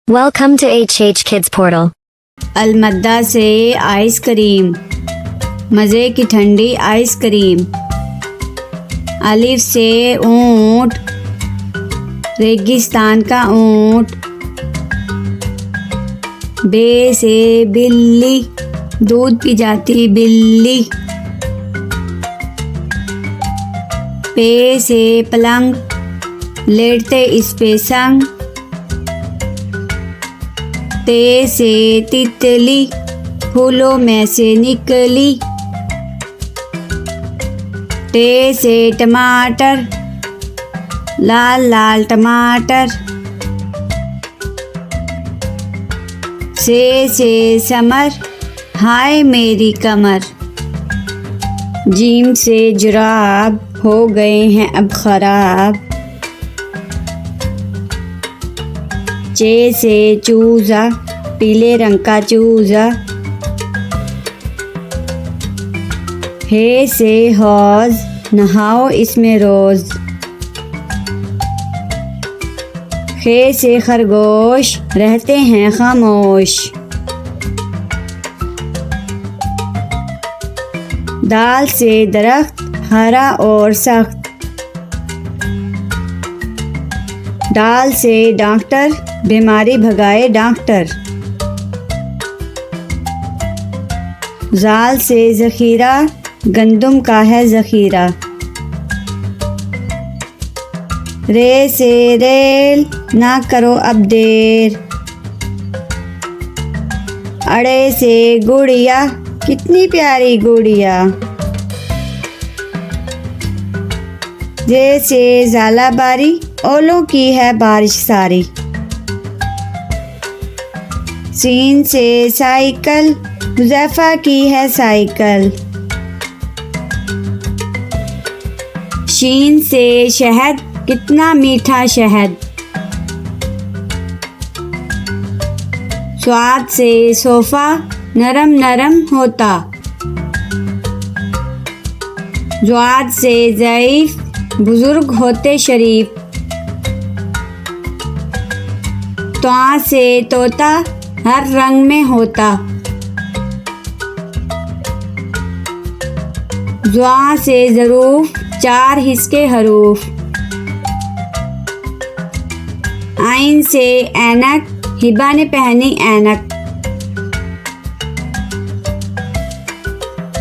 Welcome to HH Kids Portal. अलमद्दा से ice cream, मज़े की ठंडी आइसक्रीम। अलिफ से ऊँट, रेगिस्तान का ऊँट। बे से बिल्ली, दूध पी जाती बिल्ली। पे से पलंग, लेटते इस पे संग। ते से तितली, फूलों में से निकली। टे से टमाटर, लाल लाल टमाटर। से समर, हाय मेरी कमर। जीम से जुराब, हो गए हैं अब खराब। चे से चूजा, पीले रंग का चूजा। हे से हौज, नहाओ इसमें रोज। खे से खरगोश, रहते हैं खामोश। दाल से दरख्त, हरा और सख्त। डाल से डॉक्टर, बीमारी भगाए डॉक्टर। जाल से ज़ख़ीरा, गंदुम का है ज़ख़ीरा। रे से रेल, ना करो अब देर। अड़े से गुड़िया, कितनी प्यारी गुड़िया। जे से ज़ालाबारी, ओलों की है बारिश सारी। सीन से साइकिल, हुज़ैफ़ा की है साइकिल। शीन से शहद, कितना मीठा शहद। स्वाद से सोफ़ा, नरम नरम होता। ज़्वाद से ज़ईफ़, बुज़ुर्ग होते शरीफ। त्वा से तोता, हर रंग में होता। ज़्वा से ज़रूफ, चार हिस्से हरूफ। आइन से ऐनक, हिबा ने पहनी ऐनक।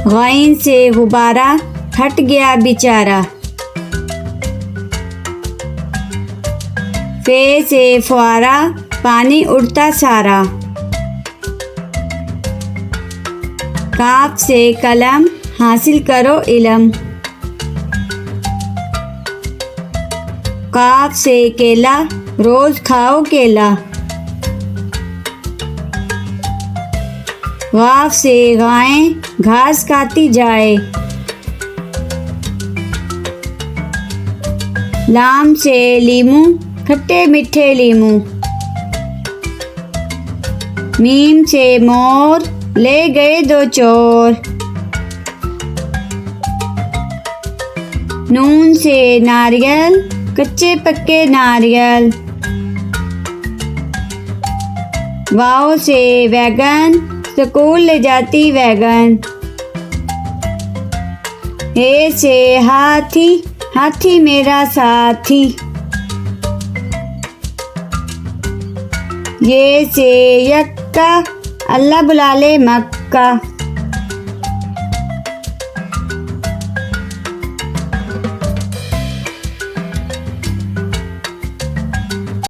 गैन से गुब्बारा, हट गया बेचारा। फे से फुआरा, पानी उड़ता सारा। काफ से कलम, हासिल करो इलम। काफ से केला, रोज खाओ केला। वाफ से गाय, घास खाती जाए। लाम से लीमू, खट्टे मीठे लीमू। मीम से मोर, ले गए दो चोर। नून से नारियल, कच्चे पक्के नारियल। वाव से वैगन, स्कूल ले जाती वैगन। हे से हाथी, हाथी मेरा साथी। ये से यक्का, अल्लाह बुला ले मक्का।